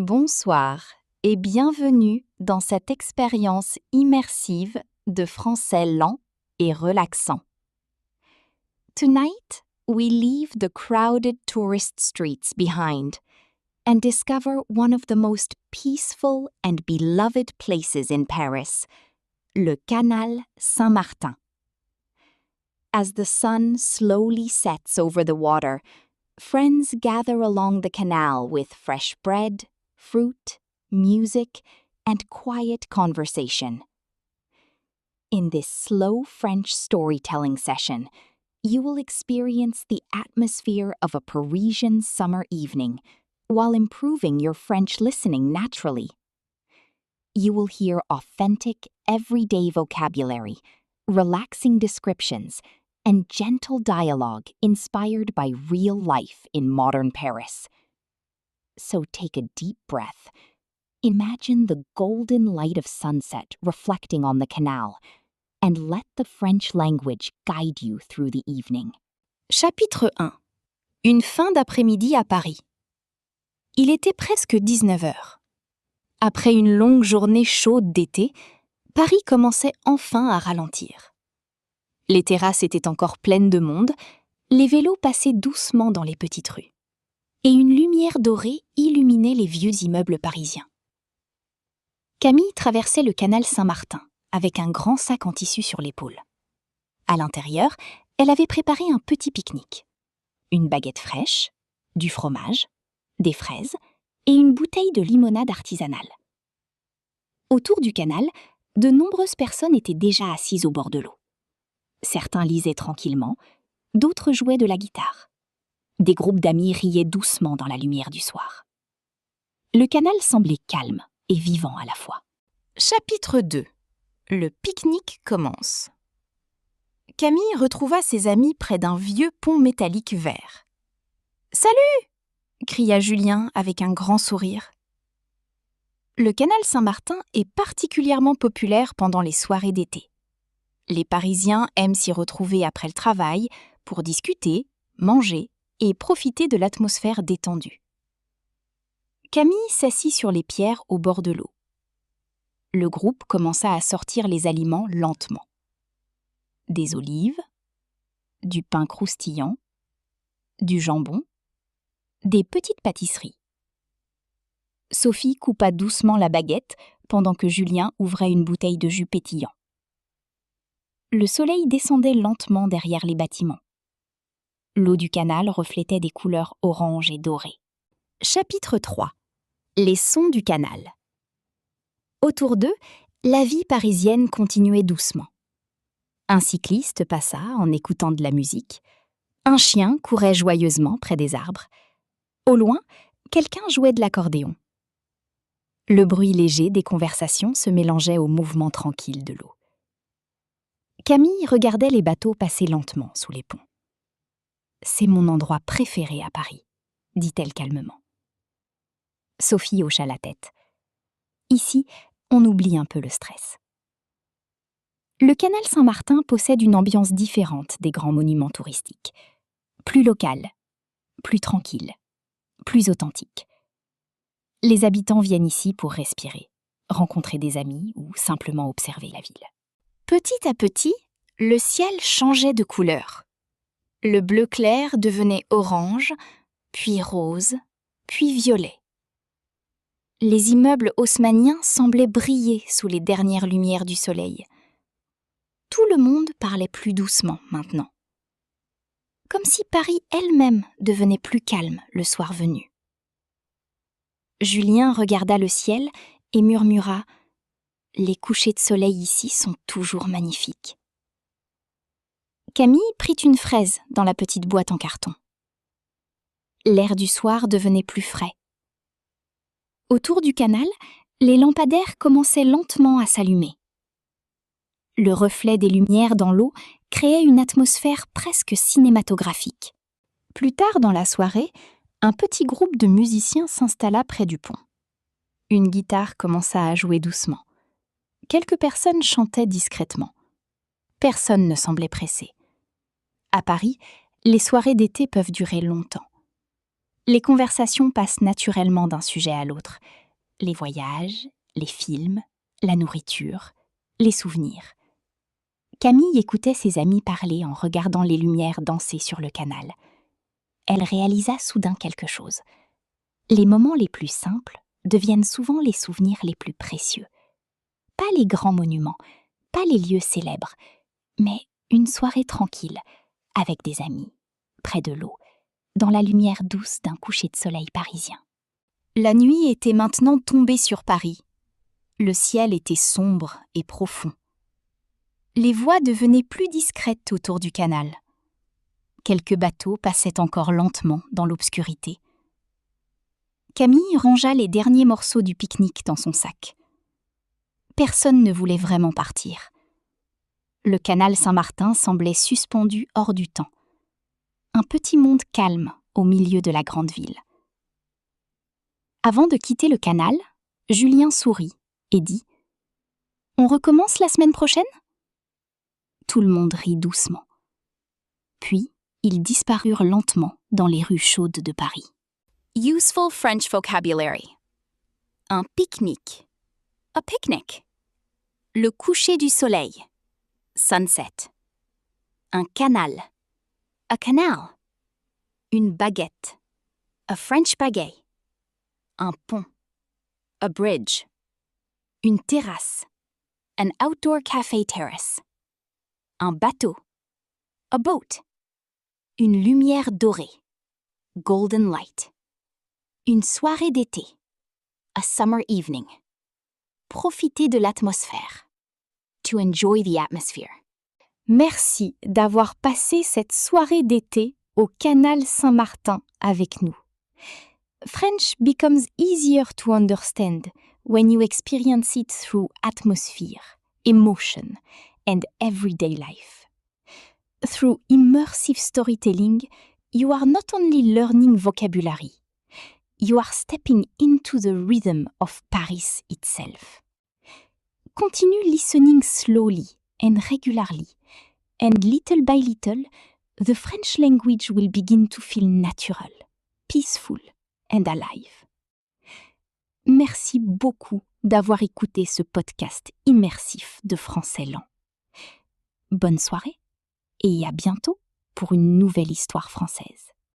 Bonsoir et bienvenue dans cette expérience immersive de français lent et relaxant. Tonight, we leave the crowded tourist streets behind and discover one of the most peaceful and beloved places in Paris, le Canal Saint-Martin. As the sun slowly sets over the water, friends gather along the canal with fresh bread, fruit, music, and quiet conversation. In this slow French storytelling session, you will experience the atmosphere of a Parisian summer evening while improving your French listening naturally. You will hear authentic, everyday vocabulary, relaxing descriptions, and gentle dialogue inspired by real life in modern Paris. So take a deep breath. Imagine the golden light of sunset reflecting on the canal, and let the French language guide you through the evening. Chapitre 1. Une fin d'après-midi à Paris. Il était presque 19 heures. Après une longue journée chaude d'été, Paris commençait enfin à ralentir. Les terrasses étaient encore pleines de monde, les vélos passaient doucement dans les petites rues. Et une lumière dorée illuminait les vieux immeubles parisiens. Camille traversait le canal Saint-Martin, avec un grand sac en tissu sur l'épaule. À l'intérieur, elle avait préparé un petit pique-nique. Une baguette fraîche, du fromage, des fraises et une bouteille de limonade artisanale. Autour du canal, de nombreuses personnes étaient déjà assises au bord de l'eau. Certains lisaient tranquillement, d'autres jouaient de la guitare. Des groupes d'amis riaient doucement dans la lumière du soir. Le canal semblait calme et vivant à la fois. Chapitre 2. Le pique-nique commence. Camille retrouva ses amis près d'un vieux pont métallique vert. « Salut !» cria Julien avec un grand sourire. Le canal Saint-Martin est particulièrement populaire pendant les soirées d'été. Les Parisiens aiment s'y retrouver après le travail pour discuter, manger et profiter de l'atmosphère détendue. Camille s'assit sur les pierres au bord de l'eau. Le groupe commença à sortir les aliments lentement. Des olives, du pain croustillant, du jambon, des petites pâtisseries. Sophie coupa doucement la baguette pendant que Julien ouvrait une bouteille de jus pétillant. Le soleil descendait lentement derrière les bâtiments. L'eau du canal reflétait des couleurs orange et dorées. Chapitre 3. Les sons du canal. Autour d'eux, la vie parisienne continuait doucement. Un cycliste passa en écoutant de la musique. Un chien courait joyeusement près des arbres. Au loin, quelqu'un jouait de l'accordéon. Le bruit léger des conversations se mélangeait au mouvement tranquille de l'eau. Camille regardait les bateaux passer lentement sous les ponts. « C'est mon endroit préféré à Paris », dit-elle calmement. Sophie hocha la tête. Ici, on oublie un peu le stress. Le canal Saint-Martin possède une ambiance différente des grands monuments touristiques. Plus locale, plus tranquille, plus authentique. Les habitants viennent ici pour respirer, rencontrer des amis ou simplement observer la ville. Petit à petit, le ciel changeait de couleur. Le bleu clair devenait orange, puis rose, puis violet. Les immeubles haussmanniens semblaient briller sous les dernières lumières du soleil. Tout le monde parlait plus doucement maintenant. Comme si Paris elle-même devenait plus calme le soir venu. Julien regarda le ciel et murmura « Les couchers de soleil ici sont toujours magnifiques. » Camille prit une fraise dans la petite boîte en carton. L'air du soir devenait plus frais. Autour du canal, les lampadaires commençaient lentement à s'allumer. Le reflet des lumières dans l'eau créait une atmosphère presque cinématographique. Plus tard dans la soirée, un petit groupe de musiciens s'installa près du pont. Une guitare commença à jouer doucement. Quelques personnes chantaient discrètement. Personne ne semblait pressé. À Paris, les soirées d'été peuvent durer longtemps. Les conversations passent naturellement d'un sujet à l'autre. Les voyages, les films, la nourriture, les souvenirs. Camille écoutait ses amis parler en regardant les lumières danser sur le canal. Elle réalisa soudain quelque chose. Les moments les plus simples deviennent souvent les souvenirs les plus précieux. Pas les grands monuments, pas les lieux célèbres, mais une soirée tranquille, avec des amis, près de l'eau, dans la lumière douce d'un coucher de soleil parisien. La nuit était maintenant tombée sur Paris. Le ciel était sombre et profond. Les voix devenaient plus discrètes autour du canal. Quelques bateaux passaient encore lentement dans l'obscurité. Camille rangea les derniers morceaux du pique-nique dans son sac. Personne ne voulait vraiment partir. Le canal Saint-Martin semblait suspendu hors du temps. Un petit monde calme au milieu de la grande ville. Avant de quitter le canal, Julien sourit et dit « On recommence la semaine prochaine ?» Tout le monde rit doucement. Puis, ils disparurent lentement dans les rues chaudes de Paris. Useful French vocabulary. Un pique-nique. A picnic. Le coucher du soleil. Sunset. Un canal. A canal. Une baguette. A French baguette. Un pont. A bridge. Une terrasse. An outdoor cafe terrace. Un bateau. A boat. Une lumière dorée. Golden light. Une soirée d'été. A summer evening. Profiter de l'atmosphère. To enjoy the atmosphere. Merci d'avoir passé cette soirée d'été au canal Saint-Martin avec nous. French becomes easier to understand when you experience it through atmosphere, emotion, and everyday life. Through immersive storytelling, you are not only learning vocabulary, you are stepping into the rhythm of Paris itself. Continue listening slowly and regularly, and little by little, the French language will begin to feel natural, peaceful, and alive. Merci beaucoup d'avoir écouté ce podcast immersif de français lent. Bonne soirée et à bientôt pour une nouvelle histoire française.